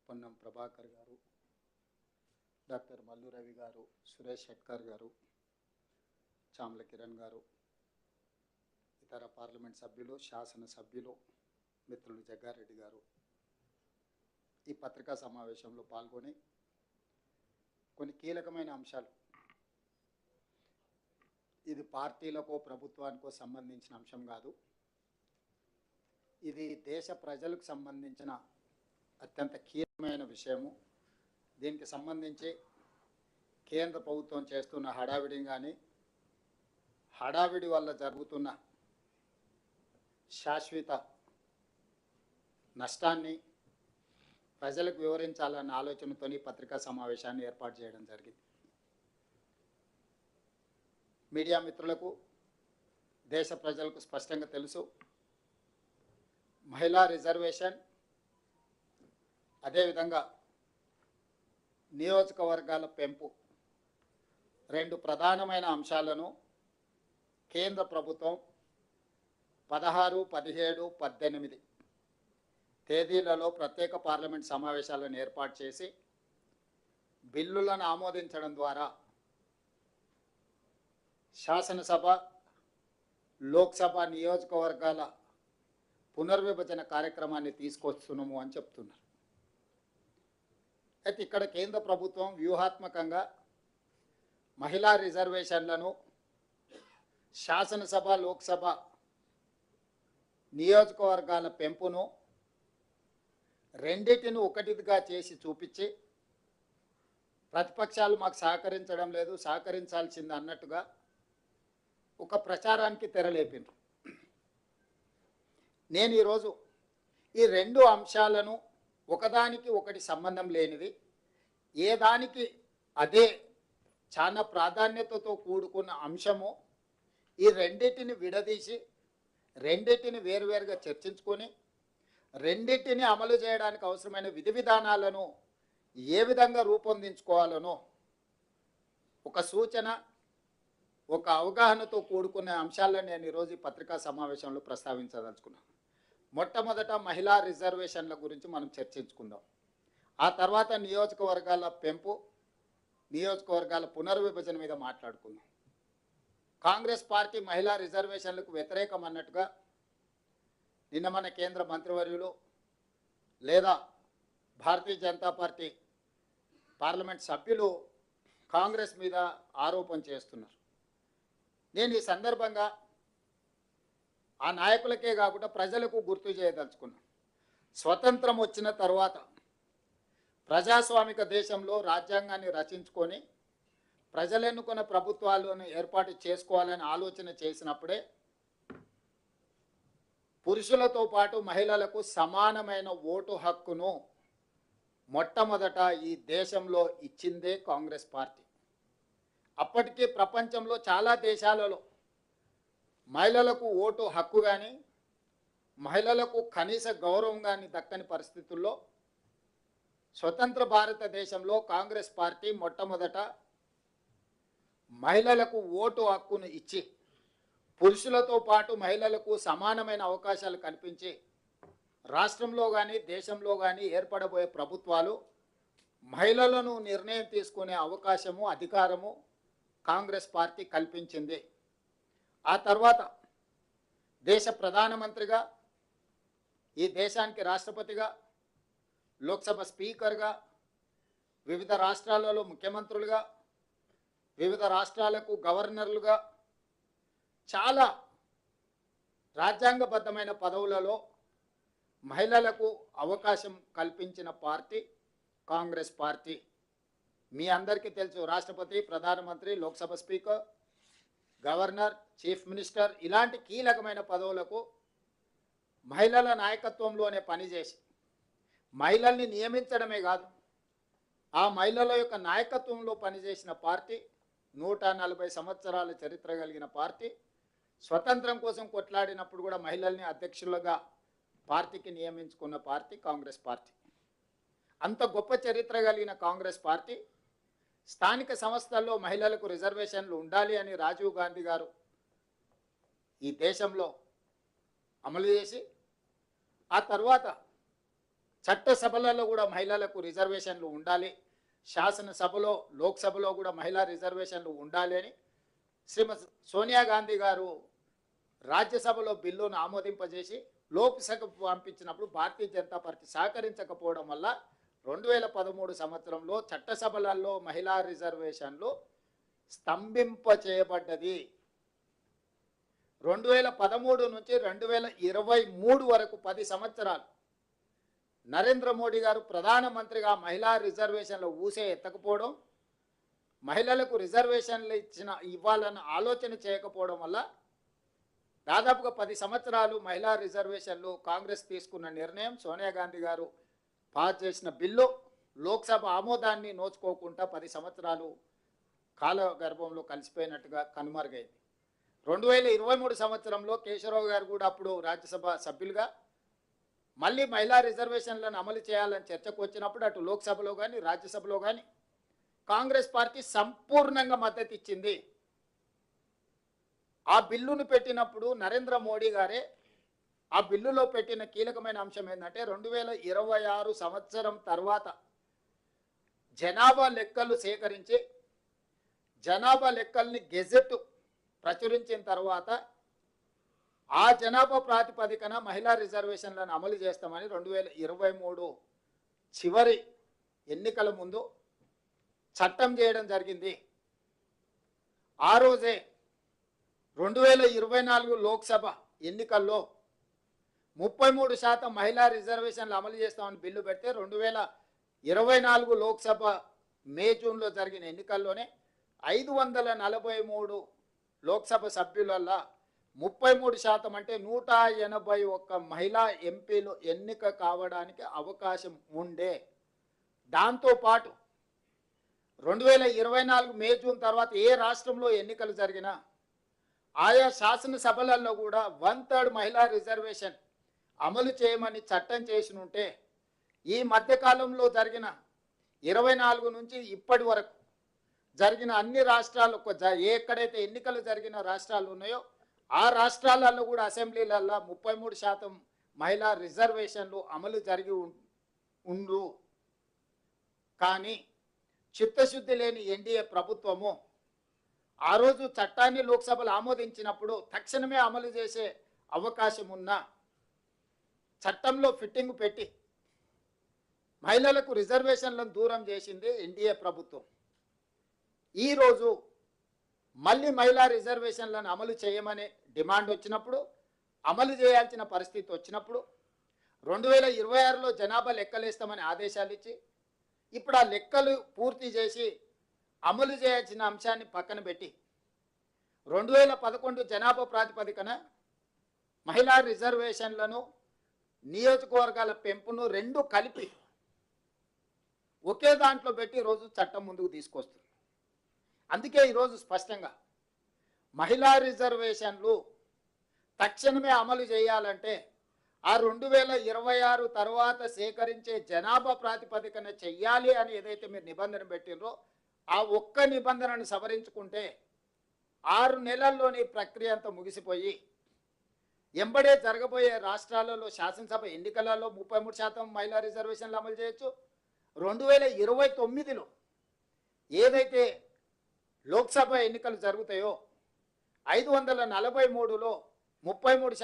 పొన్నం ప్రభాకర్ గారు, డాక్టర్ మల్లు రవి గారు, సురేష్ షెట్కర్ గారు, చామల కిరణ్ గారు, ఇతర పార్లమెంట్ సభ్యులు, శాసన సభ్యులు, మిత్రులు జగ్గారెడ్డి గారు ఈ పత్రికా సమావేశంలో పాల్గొని కొన్ని కీలకమైన అంశాలు, ఇది పార్టీలకో ప్రభుత్వానికో సంబంధించిన అంశం కాదు, ఇది దేశ ప్రజలకు సంబంధించిన అత్యంత కీలకమైన విషయము. దీనికి సంబంధించి కేంద్ర ప్రభుత్వం చేస్తున్న హడావిడి కానీ, హడావిడి వల్ల జరుగుతున్న శాశ్వత నష్టాన్ని ప్రజలకు వివరించాలన్న ఆలోచనతో పత్రికా సమావేశాన్ని ఏర్పాటు చేయడం జరిగింది. మీడియా మిత్రులకు, దేశ ప్రజలకు స్పష్టంగా తెలుసు, మహిళా రిజర్వేషన్, అదేవిధంగా నియోజకవర్గాల పెంపు రెండు ప్రధానమైన అంశాలను కేంద్ర ప్రభుత్వం 16, 17, 18 తేదీలలో ప్రత్యేక పార్లమెంట్ సమావేశాలను ఏర్పాటు చేసి బిల్లులను ఆమోదించడం ద్వారా శాసనసభ, లోక్సభ నియోజకవర్గాల పునర్విభజన కార్యక్రమాన్ని తీసుకొస్తున్నాము అని చెప్తున్నారు. అయితే ఇక్కడ కేంద్ర ప్రభుత్వం వ్యూహాత్మకంగా మహిళా రిజర్వేషన్లను శాసనసభ, లోక్సభ నియోజకవర్గాల పెంపును రెండింటిని ఒకటిగా చేసి చూపించి ప్రతిపక్షాలు మాకు సహకరించడం లేదు, సహకరించాల్సింది అన్నట్టుగా ఒక ప్రచారానికి తెరలేపిండ్రు. నేను ఈరోజు ఈ రెండు అంశాలను ఒకదానికి ఒకటి సంబంధం లేనిది, ఏ దానికి అదే చాలా ప్రాధాన్యతతో కూడుకున్న అంశము, ఈ రెండింటిని విడదీసి రెండింటిని వేరువేరుగా చర్చించుకొని రెండింటిని అమలు చేయడానికి అవసరమైన విధి విధానాలను ఏ విధంగా రూపొందించుకోవాలనో ఒక సూచన, ఒక అవగాహనతో కూడుకున్న అంశాలను నేను ఈరోజు ఈ పత్రికా సమావేశంలో ప్రస్తావించదలుచుకున్నాను. మొట్టమొదట మహిళా రిజర్వేషన్ల గురించి మనం చర్చించుకుందాం. ఆ తర్వాత నియోజకవర్గాల పెంపు, నియోజకవర్గాల పునర్విభజన మీద మాట్లాడుకుందాం. కాంగ్రెస్ పార్టీ మహిళా రిజర్వేషన్లకు వ్యతిరేకం అన్నట్టుగా నిన్న మన కేంద్ర మంత్రివర్యులు లేదా భారతీయ జనతా పార్టీ పార్లమెంట్ సభ్యులు కాంగ్రెస్ మీద ఆరోపణ చేస్తున్నారు. నేను ఈ సందర్భంగా ఆ నాయకులకే కాకుండా ప్రజలకు గుర్తు చేయదలుచుకున్నాను. స్వతంత్రం వచ్చిన తర్వాత ప్రజాస్వామిక దేశంలో రాజ్యాంగాన్ని రచించుకొని ప్రజలు ఎన్నుకున్న ప్రభుత్వాలను ఏర్పాటు చేసుకోవాలని ఆలోచన చేసినప్పుడే పురుషులతో పాటు మహిళలకు సమానమైన ఓటు హక్కును మొట్టమొదట ఈ దేశంలో ఇచ్చిందే కాంగ్రెస్ పార్టీ. అప్పటికే ప్రపంచంలో చాలా దేశాలలో మహిళలకు ఓటు హక్కు కానీ, మహిళలకు కనీస గౌరవం కానీ దక్కని పరిస్థితుల్లో స్వతంత్ర భారతదేశంలో కాంగ్రెస్ పార్టీ మొట్టమొదట మహిళలకు ఓటు హక్కును ఇచ్చి పురుషులతో పాటు మహిళలకు సమానమైన అవకాశాలు కల్పించి రాష్ట్రంలో కానీ దేశంలో కానీ ఏర్పడబోయే ప్రభుత్వాలు మహిళలను నిర్ణయం తీసుకునే అవకాశము, అధికారము కాంగ్రెస్ పార్టీ కల్పించింది. ఆ తర్వాత దేశ ప్రధానమంత్రిగా, ఈ దేశానికి రాష్ట్రపతిగా, లోక్సభ స్పీకర్గా, వివిధ రాష్ట్రాలలో ముఖ్యమంత్రులుగా, వివిధ రాష్ట్రాలకు గవర్నర్లుగా చాలా రాజ్యాంగబద్ధమైన పదవులలో మహిళలకు అవకాశం కల్పించిన పార్టీ కాంగ్రెస్ పార్టీ. మీ అందరికీ తెలుసు, రాష్ట్రపతి, ప్రధానమంత్రి, Lok Sabha speaker, governor, chief minister ఇలాంటి కీలకమైన పదవులకు మహిళల నాయకత్వంలోనే పనిచేసి మహిళల్ని నియమించడమే కాదు, ఆ మహిళల యొక్క నాయకత్వంలో పనిచేసిన పార్టీ, 140 సంవత్సరాల చరిత్ర కలిగిన పార్టీ, స్వతంత్రం కోసం కొట్లాడినప్పుడు కూడా మహిళల్ని అధ్యక్షులుగా పార్టీకి నియమించుకున్న పార్టీ కాంగ్రెస్ పార్టీ. అంత గొప్ప చరిత్ర కలిగిన కాంగ్రెస్ పార్టీ స్థానిక సంస్థల్లో మహిళలకు రిజర్వేషన్లు ఉండాలి అని రాజీవ్ గాంధీ గారు ఈ దేశంలో అమలు చేసి, ఆ తర్వాత చట్టసభలలో కూడా మహిళలకు రిజర్వేషన్లు ఉండాలి, శాసనసభలో లోక్సభలో కూడా మహిళా రిజర్వేషన్లు ఉండాలి అని శ్రీమతి సోనియా గాంధీ గారు రాజ్యసభలో బిల్లును ఆమోదింపజేసి లోక్సభకు పంపించినప్పుడు భారతీయ జనతా పార్టీ సహకరించకపోవడం వల్ల 2013 సంవత్సరంలో చట్టసభలలో మహిళా రిజర్వేషన్లు స్తంభింపచేయబడ్డది. 2013 నుంచి 2023 వరకు 10 సంవత్సరాలు నరేంద్ర మోడీ గారు ప్రధానమంత్రిగా మహిళా రిజర్వేషన్లు ఊసే ఎత్తకపోవడం, మహిళలకు రిజర్వేషన్లు ఇవ్వాలన్న ఆలోచన చేయకపోవడం వల్ల దాదాపుగా 10 సంవత్సరాలు మహిళా రిజర్వేషన్లు కాంగ్రెస్ తీసుకున్న నిర్ణయం, సోనియా గాంధీ గారు పాస్ చేసిన బిల్లు లోక్సభ ఆమోదాన్ని నోచుకోకుండా 10 సంవత్సరాలు కాలగర్భంలో కలిసిపోయినట్టుగా కనుమరుగైంది. 2023 సంవత్సరంలో కేశవరావు గారు కూడా అప్పుడు రాజ్యసభ సభ్యులుగా మళ్ళీ మహిళా రిజర్వేషన్లను అమలు చేయాలని చర్చకు వచ్చినప్పుడు అటు లోక్సభలో కానీ రాజ్యసభలో కానీ కాంగ్రెస్ పార్టీ సంపూర్ణంగా మద్దతు ఇచ్చింది. ఆ బిల్లును పెట్టినప్పుడు నరేంద్ర మోడీ గారే ఆ బిల్లులో పెట్టిన కీలకమైన అంశం ఏంటంటే 2026 సంవత్సరం తర్వాత జనాభా లెక్కలు సేకరించి జనాభా లెక్కల్ని గెజెట్ ప్రచురించిన తర్వాత ఆ జనాభా ప్రాతిపదికన మహిళా రిజర్వేషన్లను అమలు చేస్తామని 2023 చివరి ఎన్నికల ముందు చట్టం చేయడం జరిగింది. ఆ రోజే 2024 లోక్సభ ఎన్నికల్లో 33% మహిళా రిజర్వేషన్లు అమలు చేస్తామని బిల్లు పెడితే 2024 లోక్సభ మే జూన్లో జరిగిన ఎన్నికల్లోనే 543 లోక్సభ సభ్యులల్లో 33% అంటే 181 మహిళా ఎంపీలు ఎన్నిక కావడానికి అవకాశం ఉండే. దాంతోపాటు 2024 మే జూన్ తర్వాత ఏ రాష్ట్రంలో ఎన్నికలు జరిగినా ఆయా శాసనసభలలో కూడా 1/3 మహిళా రిజర్వేషన్ అమలు చేయమని చట్టం చేసి ఉంటే ఈ మధ్యకాలంలో జరిగిన 24 నుంచి ఇప్పటి వరకు జరిగిన అన్ని రాష్ట్రాలు ఎక్కడైతే ఎన్నికలు జరిగిన రాష్ట్రాలు ఉన్నాయో ఆ రాష్ట్రాలలో కూడా అసెంబ్లీలలో 33% మహిళా రిజర్వేషన్లు అమలు జరిగి ఉండు. కానీ చిత్తశుద్ధి లేని ఎన్డీఏ ప్రభుత్వము ఆ రోజు చట్టాన్ని లోక్సభలో ఆమోదించినప్పుడు తక్షణమే అమలు చేసే అవకాశం ఉన్న చట్టంలో ఫిట్టింగ్ పెట్టి మహిళలకు రిజర్వేషన్లను దూరం చేసింది ఎన్డీఏ ప్రభుత్వం. ఈరోజు మళ్ళీ మహిళా రిజర్వేషన్లను అమలు చేయమనే డిమాండ్ వచ్చినప్పుడు, అమలు చేయాల్సిన పరిస్థితి వచ్చినప్పుడు 2026లో జనాభా లెక్కలేస్తామని ఆదేశాలు ఇచ్చి ఇప్పుడు ఆ లెక్కలు పూర్తి చేసి అమలు చేయాల్సిన అంశాన్ని పక్కన పెట్టి 2011 జనాభా ప్రాతిపదికన మహిళా రిజర్వేషన్లను నియోజకవర్గాల పెంపును రెండు కలిపి ఒకే దాంట్లో పెట్టి ఈరోజు చట్టం ముందుకు తీసుకొస్తుంది. అందుకే ఈరోజు స్పష్టంగా మహిళా రిజర్వేషన్లు తక్షణమే అమలు చేయాలంటే ఆ 2026 తర్వాత సేకరించే జనాభా ప్రాతిపదికన చెయ్యాలి అని ఏదైతే మీరు నిబంధన పెట్టినరో ఆ ఒక్క నిబంధనను సవరించుకుంటే 6 నెలల్లోని ప్రక్రియ అంతా ముగిసిపోయి ఎంబడే జరగబోయే రాష్ట్రాలలో శాసనసభ ఎన్నికలలో 33% మహిళా రిజర్వేషన్లు అమలు చేయొచ్చు. 2029లో ఏదైతే లోక్సభ ఎన్నికలు జరుగుతాయో 543లో 33%